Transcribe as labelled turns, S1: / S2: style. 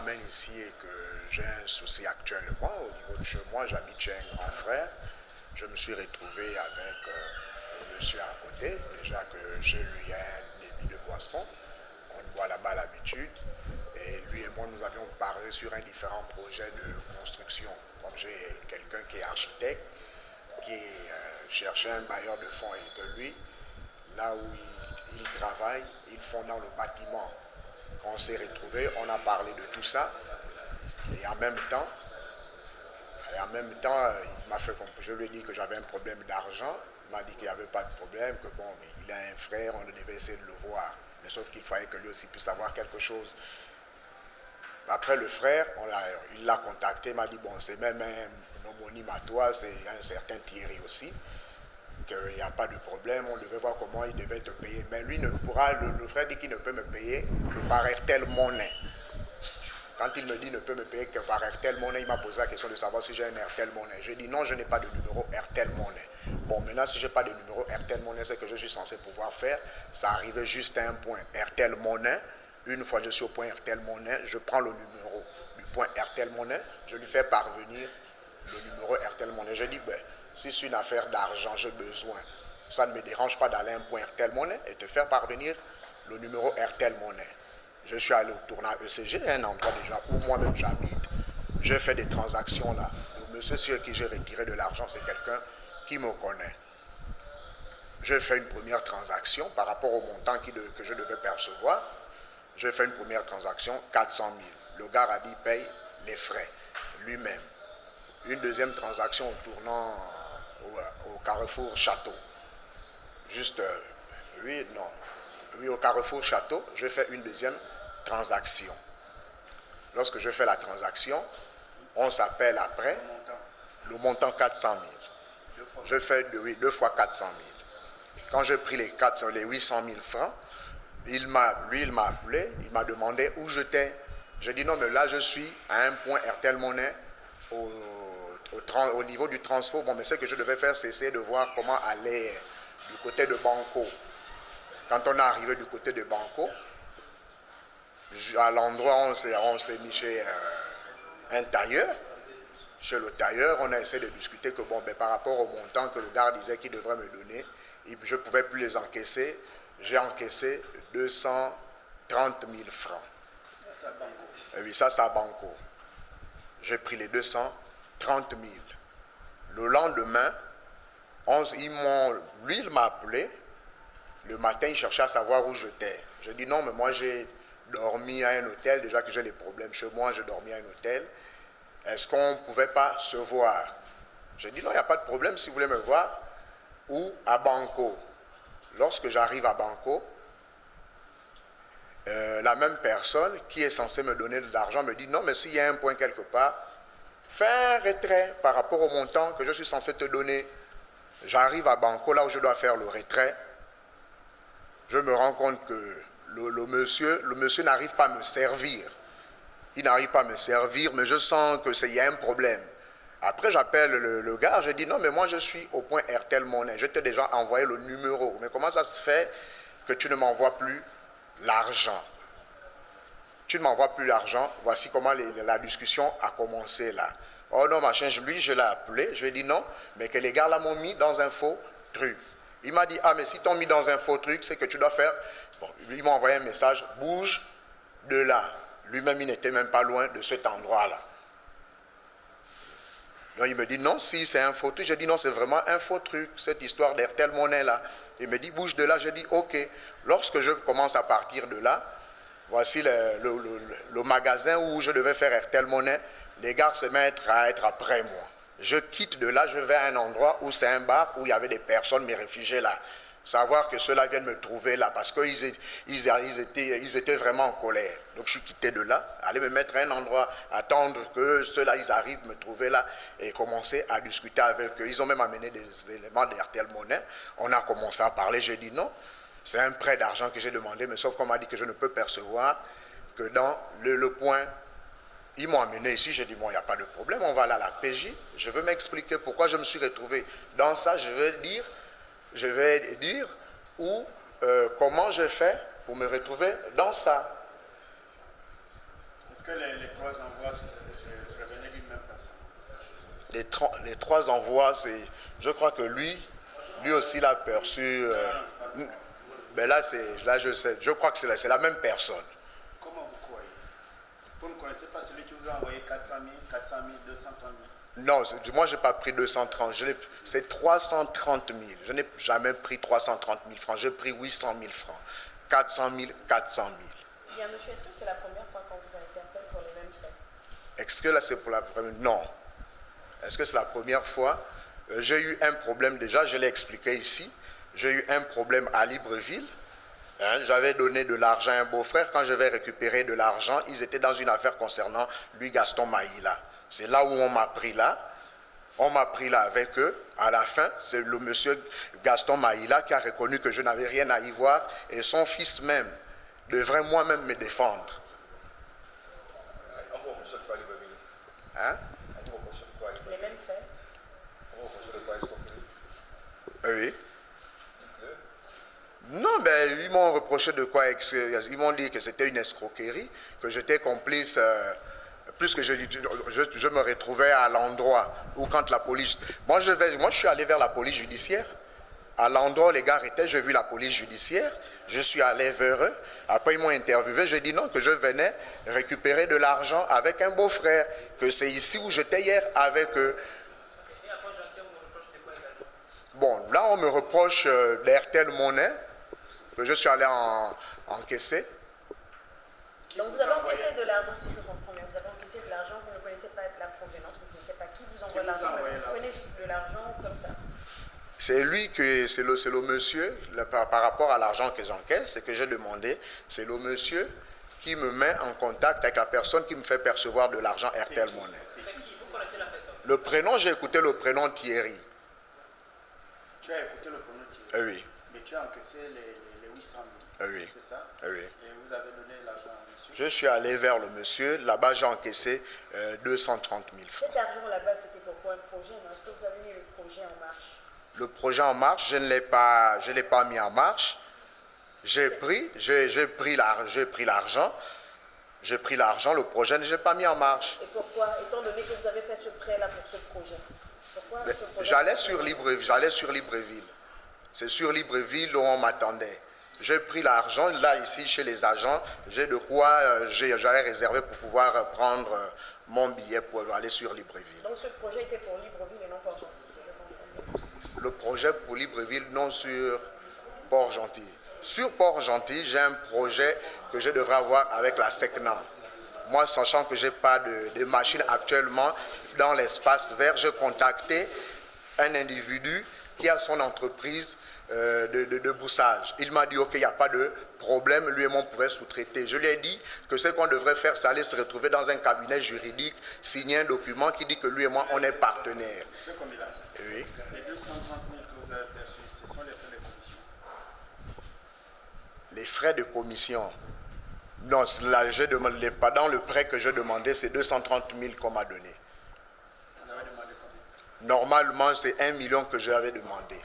S1: m'amène ici est que j'ai un souci actuellement. Au niveau de chez moi, j'habite chez un grand frère. Je me suis retrouvé avec le monsieur à côté. Déjà que chez lui, il y a un débit de boisson. On boit là-bas l'habitude. Et lui et moi, nous avions parlé sur un différent projet de construction. Comme j'ai quelqu'un qui est architecte, qui cherchait un bailleur de fonds et que lui, là où il travaille, ils font dans le bâtiment. Quand on s'est retrouvés, on a parlé de tout ça. Et en même temps, il m'a fait comprendre. Je lui ai dit que j'avais un problème d'argent. Il m'a dit qu'il n'y avait pas de problème, que bon, mais il a un frère, on devait essayer de le voir. Mais sauf qu'il fallait que lui aussi puisse avoir quelque chose. Après le frère, il l'a contacté, il m'a dit, bon, c'est même un homonyme à toi, c'est un certain Thierry aussi, qu'il n'y a pas de problème, on devait voir comment il devait te payer. Mais lui ne pourra, le frère dit qu'il ne peut me payer que par Airtel Money. Quand il me dit ne peut me payer que par Airtel Money, il m'a posé la question de savoir si j'ai un Airtel Money. J'ai dit non, je n'ai pas de numéro Airtel Money. Bon, maintenant, si je n'ai pas de numéro Airtel Money, c'est que je suis censé pouvoir faire. Ça arrivait juste à un point Airtel Money. Une fois que je suis au point Airtel Money, je prends le numéro du point Airtel Money, je lui fais parvenir le numéro Airtel Money. Je dis, ben, si c'est une affaire d'argent, j'ai besoin. Ça ne me dérange pas d'aller à un point Airtel Money et te faire parvenir le numéro Airtel Money. Je suis allé au tournant ECG, un endroit déjà où moi-même j'habite. J'ai fait des transactions là. Le monsieur sur qui j'ai retiré de l'argent, c'est quelqu'un qui me connaît. J'ai fait une première transaction par rapport au montant que je devais percevoir. J'ai fait une première transaction, 400 000. Le gars a dit paye les frais lui-même. Une deuxième transaction au tournant au Carrefour Château. Juste, oui, au Carrefour Château, j'ai fait une deuxième transaction. Lorsque je fais la transaction, on s'appelle après le montant 400 000. Je fais deux fois 400 000. Quand j'ai pris les 800 000 francs, il m'a appelé, il m'a demandé où j'étais. J'ai dit non, mais là je suis à un point Airtel Money au niveau du transport. Bon, mais ce que je devais faire, c'est essayer de voir comment aller du côté de Banco. Quand on est arrivé du côté de Banco, à l'endroit où on s'est mis chez un tailleur, chez le tailleur, on a essayé de discuter que bon, ben, par rapport au montant que le gars disait qu'il devrait me donner, je ne pouvais plus les encaisser. J'ai encaissé 230 000 francs.
S2: Ça, Banco.
S1: Et oui, ça, c'est à Banco. J'ai pris les 230 000. Le lendemain, lui, il m'a appelé. Le matin, il cherchait à savoir où j'étais. J'ai dit non, mais moi, j'ai dormi à un hôtel. Déjà que j'ai les problèmes chez moi, j'ai dormi à un hôtel. Est-ce qu'on ne pouvait pas se voir? J'ai dit non, il n'y a pas de problème si vous voulez me voir. Ou à Banco. Lorsque j'arrive à Banco, la même personne qui est censée me donner de l'argent me dit non, mais s'il y a un point quelque part, fais un retrait par rapport au montant que je suis censé te donner. J'arrive à Banco, là où je dois faire le retrait. Je me rends compte que le monsieur n'arrive pas à me servir. Il n'arrive pas à me servir, mais je sens qu'il y a un problème. Après, j'appelle le gars, je dis non, mais moi je suis au point Airtel Money. Je t'ai déjà envoyé le numéro. Mais comment ça se fait que tu ne m'envoies plus l'argent? Tu ne m'envoies plus l'argent. Voici comment la discussion a commencé là. Oh non, machin, lui, je l'ai appelé. Je lui ai dit non, mais que les gars là m'ont mis dans un faux truc. Il m'a dit, ah, mais si t'ont mis dans un faux truc, c'est que tu dois faire. Bon, il m'a envoyé un message, bouge de là. Lui-même, il n'était même pas loin de cet endroit-là. Donc il me dit non, si c'est un faux truc. Je dis non, c'est vraiment un faux truc, cette histoire d'Airtel Money là. Il me dit bouge de là. Je dis ok. Lorsque je commence à partir de là, voici le magasin où je devais faire Airtel Money. Les gars se mettent à être après moi. Je quitte de là, je vais à un endroit où c'est un bar où il y avait des personnes, mes réfugiés là. Savoir que ceux-là viennent me trouver là parce qu'ils étaient vraiment en colère. Donc je suis quitté de là, aller me mettre à un endroit, attendre que ceux-là ils arrivent me trouver là et commencer à discuter avec eux. Ils ont même amené des éléments d'Airtel Money. On a commencé à parler, j'ai dit non, c'est un prêt d'argent que j'ai demandé, mais sauf qu'on m'a dit que je ne peux percevoir que dans le point. Ils m'ont amené ici, j'ai dit bon, il n'y a pas de problème, on va aller à la PJ, je veux m'expliquer pourquoi je me suis retrouvé dans ça, je vais dire comment je fais pour me retrouver dans ça.
S2: Est-ce que les 3 envois revenaient d'une même personne?
S1: Les 3 envois, je crois que lui aussi l'a perçu. Mais là, je sais, je crois que c'est la même personne.
S2: Comment vous croyez? Vous ne connaissez pas celui qui vous a envoyé 400 000, 400 000, 230 000?
S1: Non, moi, je n'ai pas pris 230. C'est 330 000. Je n'ai jamais pris 330 000 francs. J'ai pris 800 000 francs. 400 000, 400 000.
S3: Bien, monsieur, est-ce que c'est la première fois qu'on vous interpelle pour les mêmes faits?
S1: Est-ce que là, c'est pour la première? Non. Est-ce que c'est la première fois? J'ai eu un problème déjà, je l'ai expliqué ici. J'ai eu un problème à Libreville. J'avais donné de l'argent à un beau-frère. Quand je vais récupérer de l'argent, ils étaient dans une affaire concernant lui, Gaston Maïla. C'est là où on m'a pris là. On m'a pris là avec eux. À la fin, c'est le monsieur Gaston Maïla qui a reconnu que je n'avais rien à y voir. Et son fils même devrait moi-même me défendre. Hein?
S3: Les mêmes faits?
S1: Oui. Non, ben, ils m'ont reproché de quoi? Ils m'ont dit que c'était une escroquerie, que j'étais complice, puisque je me retrouvais à l'endroit où quand la police... Moi, je suis allé vers la police judiciaire. À l'endroit où les gars étaient, j'ai vu la police judiciaire. Je suis allé vers eux. Après, ils m'ont interviewé. J'ai dit non, que je venais récupérer de l'argent avec un beau-frère, que c'est ici où j'étais hier avec eux. Bon, là, on me reproche d'Airtel Monnaie, que je suis allé encaisser.
S3: Donc, vous avez encaissé de l'argent, si je comprends bien. Vous avez encaissé de l'argent, vous ne connaissez pas la provenance, vous ne connaissez pas qui vous envoie l'argent, mais vous prenez juste de l'argent comme ça.
S1: C'est lui c'est le monsieur, par rapport à l'argent que j'encaisse et que j'ai demandé, c'est le monsieur qui me met en contact avec la personne qui me fait percevoir de l'argent Airtel Monnaie.
S2: C'est qui? Vous connaissez la personne?
S1: Le prénom, j'ai écouté le prénom Thierry.
S2: Tu as écouté le prénom Thierry?
S1: Oui.
S2: Mais tu as encaissé les 800 000.
S1: Oui.
S2: C'est ça?
S1: Oui.
S2: Et vous avez donné l'argent à monsieur?
S1: Je suis allé vers le monsieur, là-bas j'ai encaissé 230 000 francs.
S3: Cet argent là-bas, c'était pourquoi un projet, non? Est-ce que vous avez mis le projet en marche?
S1: Le projet en marche, je ne l'ai pas mis en marche. J'ai pris l'argent, le projet ne l'ai pas mis en marche.
S3: Et pourquoi, étant donné que vous avez fait ce prêt-là pour ce projet? Pourquoi ce projet?
S1: J'allais sur Libreville. C'est sur Libreville où on m'attendait. J'ai pris l'argent, là, ici, chez les agents, j'ai de quoi, j'avais réservé pour pouvoir prendre mon billet pour aller sur Libreville.
S3: Donc ce projet était pour Libreville et non Port-Gentil, si je comprends bien.
S1: Le projet pour Libreville, non sur Port-Gentil. Sur Port-Gentil, j'ai un projet que je devrais avoir avec la SECNA. Moi, sachant que je n'ai pas de machine actuellement dans l'espace vert, j'ai contacté un individu qui a son entreprise de boussage. Il m'a dit ok, il n'y a pas de problème, lui et moi on pouvait sous-traiter. Je lui ai dit que ce qu'on devrait faire, c'est aller se retrouver dans un cabinet juridique, signer un document qui dit que lui et moi on est partenaires.
S2: Monsieur Komila,
S1: Oui.
S2: les 230 000 que vous avez perçus, ce sont les frais de commission?
S1: Les frais de commission. Non, là, pas dans le prêt que j'ai demandé, c'est 230 000 qu'on m'a donné.
S2: Vous avez demandé combien?
S1: Normalement, c'est 1 million que j'avais demandé.